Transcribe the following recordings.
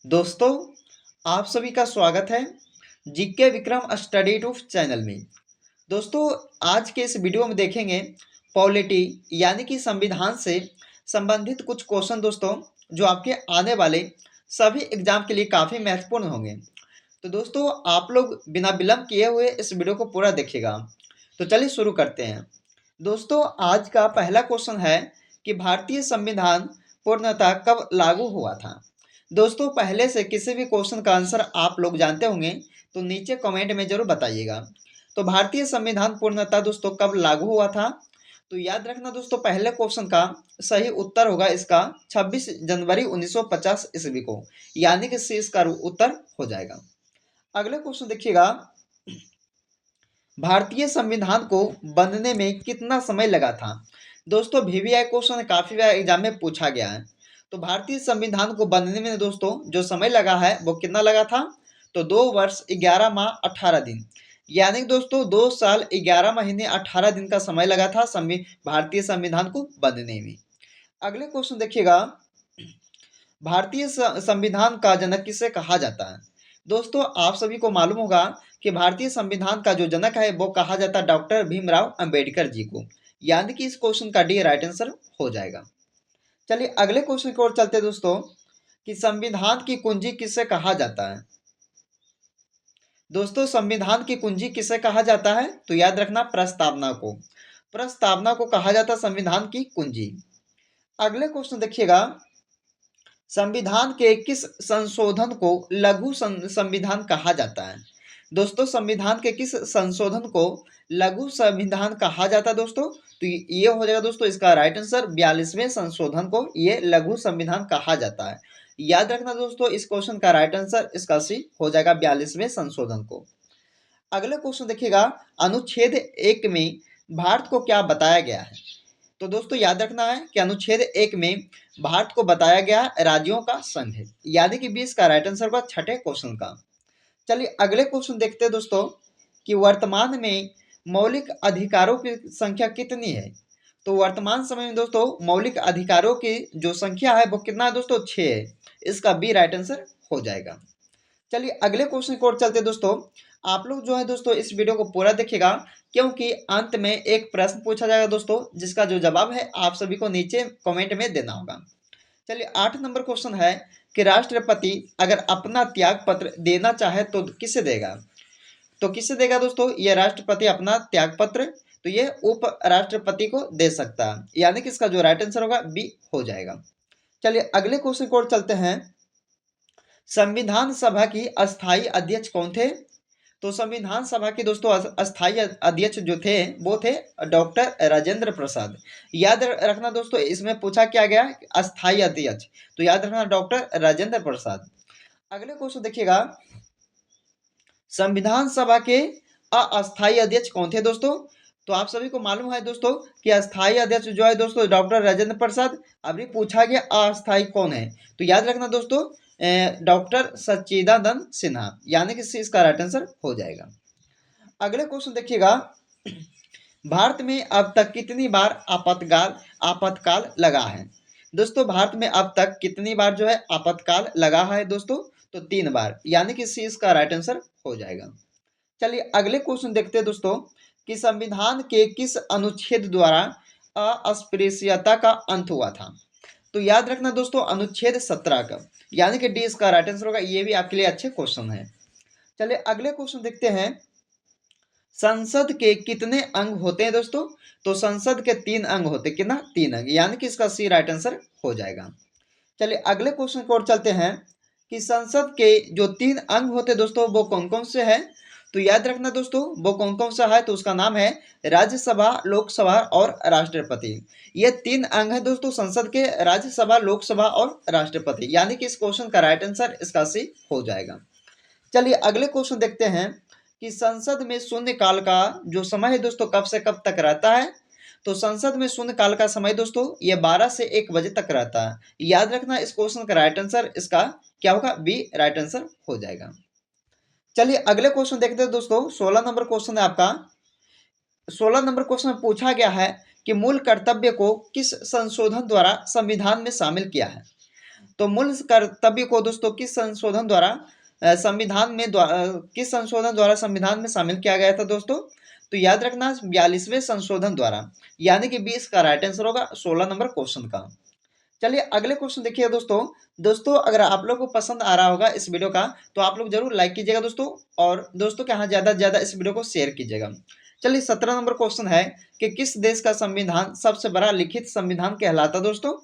दोस्तों, आप सभी का स्वागत है GK Vikram study tube channel में। दोस्तों, आज के इस वीडियो में देखेंगे पॉलिटी यानी कि संविधान से संबंधित कुछ क्वेश्चन दोस्तों, जो आपके आने वाले सभी एग्जाम के लिए काफ़ी महत्वपूर्ण होंगे। तो दोस्तों, आप लोग बिना विलंब किए हुए इस वीडियो को पूरा देखिएगा। तो चलिए शुरू करते हैं। दोस्तों, आज का पहला क्वेश्चन है कि भारतीय संविधान पूर्णतः कब लागू हुआ था। दोस्तों, पहले से किसी भी क्वेश्चन का आंसर आप लोग जानते होंगे तो नीचे कमेंट में जरूर बताइएगा। तो भारतीय संविधान पूर्णतः दोस्तों कब लागू हुआ था, तो याद रखना दोस्तों, पहले क्वेश्चन का सही उत्तर होगा इसका 26 जनवरी 1950 ईस्वी को, यानी कि सी इसका उत्तर हो जाएगा। अगले क्वेश्चन देखिएगा, भारतीय संविधान को बनने में कितना समय लगा था। दोस्तों, वीवीआई क्वेश्चन काफी बार एग्जाम में पूछा गया है। तो भारतीय संविधान को बनने में दोस्तों जो समय लगा है वो कितना लगा था, तो 2 वर्ष 11 माह 18 दिन, यानी दोस्तों 2 साल 11 महीने 18 दिन का समय लगा था भारतीय संविधान को बनने में। अगले क्वेश्चन देखिएगा, भारतीय संविधान का जनक किसे कहा जाता है। दोस्तों, आप सभी को मालूम होगा कि भारतीय संविधान का जो जनक है वो कहा जाता है डॉक्टर भीमराव अंबेडकर जी को, यानी कि इस क्वेश्चन का डी राइट आंसर हो जाएगा। चलिए अगले क्वेश्चन की ओर चलते हैं दोस्तों, कि संविधान की कुंजी किसे कहा जाता है। दोस्तों, संविधान की कुंजी किसे कहा जाता है, तो याद रखना प्रस्तावना को। प्रस्तावना को कहा जाता है संविधान की कुंजी। अगले क्वेश्चन देखिएगा, संविधान के किस संशोधन को लघु संविधान कहा जाता है। दोस्तों, संविधान के किस संशोधन को लघु संविधान कहा जाता है दोस्तों, तो ये हो जाएगा दोस्तों इसका राइट आंसर 42वें संशोधन को ये लघु संविधान कहा जाता है। याद रखना दोस्तों, इस क्वेश्चन का राइट आंसर इसका सी हो जाएगा 42वें संशोधन को। अगले क्वेश्चन देखिएगा, अनुच्छेद 1 में भारत को क्या बताया गया है। तो दोस्तों, याद रखना है कि अनुच्छेद 1 में भारत को बताया गया राज्यों का संघ है, यानी कि 20 का राइट आंसर होगा छठे क्वेश्चन का। चलिए अगले क्वेश्चन देखते हैं दोस्तों, कि वर्तमान में मौलिक अधिकारों की संख्या कितनी है। तो वर्तमान समय में दोस्तों मौलिक अधिकारों की जो संख्या है वो कितना है दोस्तों, 6 है। इसका बी राइट आंसर हो जाएगा। चलिए अगले क्वेश्चन की ओर चलते हैं दोस्तों। आप लोग जो है दोस्तों इस वीडियो को पूरा देखिएगा, क्योंकि अंत में एक प्रश्न पूछा जाएगा दोस्तों, जिसका जो जवाब है आप सभी को नीचे कमेंट में देना होगा। चलिए 8 नंबर क्वेश्चन है कि राष्ट्रपति अगर अपना त्याग पत्र देना चाहे तो किसे देगा। तो किसे देगा दोस्तों, ये राष्ट्रपति अपना त्याग पत्र तो ये उप राष्ट्रपति को दे सकता है, यानी कि इसका जो राइट आंसर होगा बी हो जाएगा। चलिए अगले क्वेश्चन की ओर चलते हैं, संविधान सभा की अस्थाई अध्यक्ष कौन थे। तो संविधान सभा के दोस्तों अस्थाई अध्यक्ष जो थे वो थे डॉक्टर राजेंद्र प्रसाद। याद रखना दोस्तों, इसमें पूछा क्या गया अस्थाई अध्यक्ष, तो याद रखना डॉक्टर राजेंद्र प्रसाद। अगले क्वेश्चन देखिएगा, संविधान सभा के अस्थाई अध्यक्ष कौन थे दोस्तों। तो आप सभी को मालूम है दोस्तों कि अस्थाई अध्यक्ष जो है दोस्तों डॉक्टर राजेंद्र प्रसाद। अभी पूछा गया अस्थाई कौन है, तो याद रखना दोस्तों डॉक्टर सच्चिदानंद सिन्हा, यानी कि इसका राइट आंसर हो जाएगा। अगले क्वेश्चन देखिएगा, भारत में अब तक कितनी बार आपातकाल आपातकाल लगा है। दोस्तों, भारत में अब तक कितनी बार जो है आपातकाल लगा है दोस्तों, तो 3 बार, यानी कि सी इसका राइट आंसर हो जाएगा। चलिए अगले क्वेश्चन देखते हैं दोस्तों, कि संविधान के किस अनुच्छेद द्वारा अस्पृश्यता का अंत हुआ था। तो याद रखना दोस्तों अनुच्छेद 17 का, यानी कि डी इसका राइट आंसर होगा। ये भी आपके लिए अच्छे क्वेश्चन है। चलिए अगले क्वेश्चन देखते हैं, संसद के कितने अंग होते हैं दोस्तों। तो संसद के 3 अंग होते हैं, कितना 3 अंग, यानी कि इसका सी राइट आंसर हो जाएगा। चलिए अगले क्वेश्चन की ओर चलते हैं, कि संसद के जो 3 अंग होते हैं दोस्तों वो कौन कौन से हैं। तो याद रखना दोस्तों वो कौन कौन सा है, तो उसका नाम है राज्यसभा, लोकसभा और राष्ट्रपति। ये 3 अंग है दोस्तों संसद के, राज्यसभा, लोकसभा और राष्ट्रपति, यानी कि इस क्वेश्चन का राइट आंसर इसका सी हो जाएगा। चलिए अगले क्वेश्चन देखते हैं, कि संसद में शून्यकाल का जो समय है दोस्तों कब से कब तक रहता है। तो संसद में शून्यकाल का समय दोस्तों ये 12 से 1 बजे तक रहता है। याद रखना इस क्वेश्चन का राइट आंसर इसका क्या होगा, बी राइट आंसर हो जाएगा। चलिए अगले क्वेश्चन देखते हैं दोस्तों, 16 नंबर क्वेश्चन है आपका। 16 नंबर क्वेश्चन में पूछा गया है कि मूल कर्तव्य को किस संशोधन द्वारा संविधान में शामिल किया है। तो मूल कर्तव्य को दोस्तों किस संशोधन द्वारा किस संशोधन द्वारा संविधान में शामिल किया गया था दोस्तों? तो याद रखना 42वें संशोधन द्वारा, यानी कि 20 का राइट आंसर होगा 16 नंबर क्वेश्चन का। चलिए अगले क्वेश्चन देखिए दोस्तों। दोस्तों अगर आप लोग को पसंद आ रहा होगा इस वीडियो का तो आप लोग जरूर लाइक कीजिएगा दोस्तों, और दोस्तों के यहाँ ज़्यादा से ज़्यादा इस वीडियो को शेयर कीजिएगा। चलिए 17 नंबर क्वेश्चन है कि किस देश का संविधान सबसे बड़ा लिखित संविधान कहलाता दोस्तों?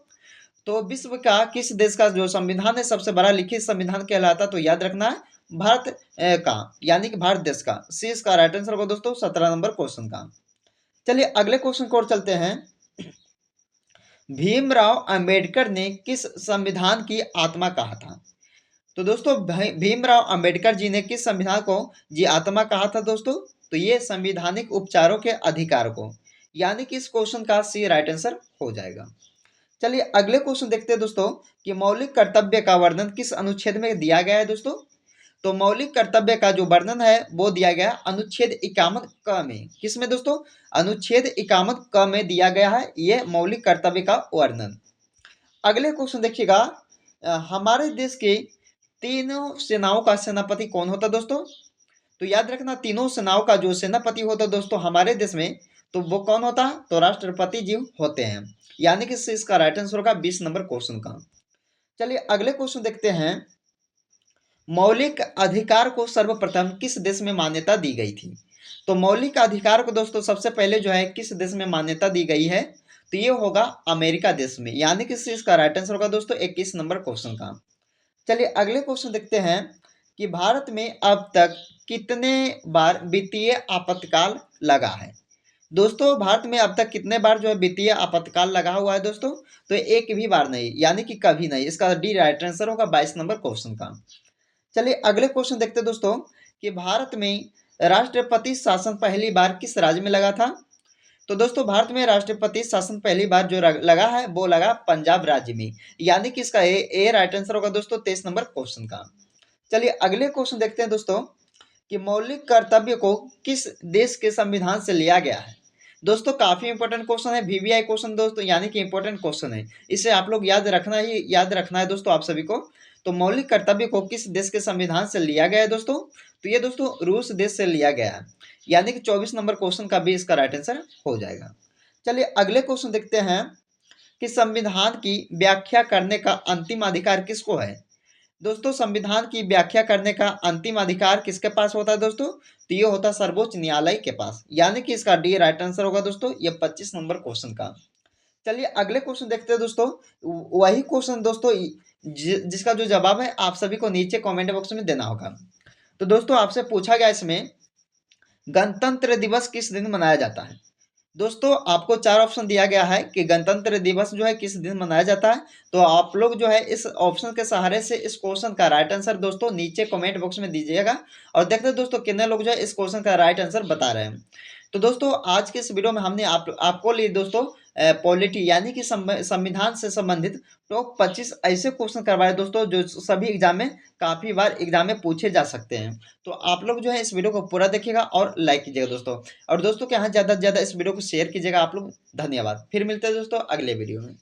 तो विश्व का किस देश का जो संविधान है सबसे बड़ा लिखित संविधान कहलाता? तो याद रखना है भारत का, यानी कि भारत देश का। सी इसका राइट आंसर होगा दोस्तों 17 नंबर क्वेश्चन का। चलिए अगले क्वेश्चन को और चलते हैं। भीमराव अंबेडकर ने किस संविधान की आत्मा कहा था? तो दोस्तों भीमराव अंबेडकर जी ने किस संविधान को जी आत्मा कहा था दोस्तों? तो ये संवैधानिक उपचारों के अधिकार को, यानी कि इस क्वेश्चन का सी राइट आंसर हो जाएगा। चलिए अगले क्वेश्चन देखते हैं दोस्तों कि मौलिक कर्तव्य का वर्णन किस अनुच्छेद में दिया गया है दोस्तों? तो मौलिक कर्तव्य का जो वर्णन है वो दिया गया अनुच्छेद 51 क में। किस में दोस्तों? अनुच्छेद 51 क में दिया गया है ये मौलिक कर्तव्य का वर्णन। अगले क्वेश्चन देखिएगा, हमारे देश के तीनों सेनाओं का सेनापति कौन होता दोस्तों? तो याद रखना तीनों सेनाओं का जो सेनापति होता दोस्तों हमारे देश में, तो वो कौन होता है? तो राष्ट्रपति जी होते हैं, यानी कि इसका राइट आंसर होगा 20 नंबर क्वेश्चन का। चलिए अगले क्वेश्चन देखते हैं। मौलिक अधिकार को सर्वप्रथम किस देश में मान्यता दी गई थी? तो मौलिक अधिकार को दोस्तों सबसे पहले जो है किस देश में मान्यता दी गई है? तो ये होगा अमेरिका देश में, यानी कि इसका राइट आंसर होगा दोस्तों 21 नंबर क्वेश्चन का। चलिए अगले क्वेश्चन देखते हैं कि भारत में अब तक कितने बार वित्तीय आपातकाल लगा है? दोस्तों भारत में अब तक कितने बार जो है वित्तीय आपातकाल लगा हुआ है दोस्तों? तो एक भी बार नहीं, यानी कि कभी नहीं। इसका डी राइट आंसर होगा 22 नंबर क्वेश्चन का। चलिए अगले क्वेश्चन देखते हैं दोस्तों कि भारत में राष्ट्रपति शासन पहली बार किस राज्य में लगा था? तो दोस्तों भारत में राष्ट्रपति शासन पहली बार जो लगा है वो लगा पंजाब राज्य में, यानी कि इसका ए राइट आंसर होगा दोस्तों 23 नंबर क्वेश्चन का। चलिए अगले क्वेश्चन देखते हैं दोस्तों कि मौलिक कर्तव्य को किस देश के संविधान से लिया गया है? दोस्तों काफी इंपॉर्टेंट क्वेश्चन है, वीवीआई क्वेश्चन दोस्तों, यानी कि इंपॉर्टेंट क्वेश्चन है। इसे आप लोग याद रखना है दोस्तों आप सभी को। तो मौलिक कर्तव्य को किस देश के संविधान से लिया गया है दोस्तों? तो ये दोस्तों रूस देश से लिया गया है, यानी कि 24 नंबर क्वेश्चन का भी इसका राइट आंसर हो जाएगा। चलिए अगले क्वेश्चन देखते हैं कि संविधान की व्याख्या करने का अंतिम अधिकार किसको है? दोस्तों संविधान की व्याख्या करने का अंतिम अधिकार किसके पास होता है दोस्तों? तो ये होता है सर्वोच्च न्यायालय के पास, यानी कि इसका डी राइट आंसर होगा दोस्तों ये 25 नंबर क्वेश्चन का। चलिए अगले क्वेश्चन देखते हैं दोस्तों। वही क्वेश्चन दोस्तों जिसका जो जवाब है आप सभी को नीचे कमेंट बॉक्स में देना होगा। तो दोस्तों आपसे पूछा गया इसमें गणतंत्र दिवस किस दिन मनाया जाता है? दोस्तों आपको 4 ऑप्शन दिया गया है कि गणतंत्र दिवस जो है किस दिन मनाया जाता है। तो आप लोग जो है इस ऑप्शन के सहारे से इस क्वेश्चन का राइट आंसर दोस्तों नीचे कमेंट बॉक्स में दीजिएगा, और देखते हैं दोस्तों कितने लोग जो है इस क्वेश्चन का राइट आंसर बता रहे हैं। तो दोस्तों आज के इस वीडियो में हमने आपको लिए दोस्तों पॉलिटी, यानी कि संविधान से संबंधित टॉप 25 ऐसे क्वेश्चन करवाए दोस्तों जो सभी एग्जाम में काफ़ी बार एग्जाम में पूछे जा सकते हैं। तो आप लोग जो है इस वीडियो को पूरा देखिएगा और लाइक कीजिएगा दोस्तों, और दोस्तों के यहाँ ज़्यादा से ज़्यादा इस वीडियो को शेयर कीजिएगा आप लोग। धन्यवाद। फिर मिलते हैं दोस्तों अगले वीडियो में।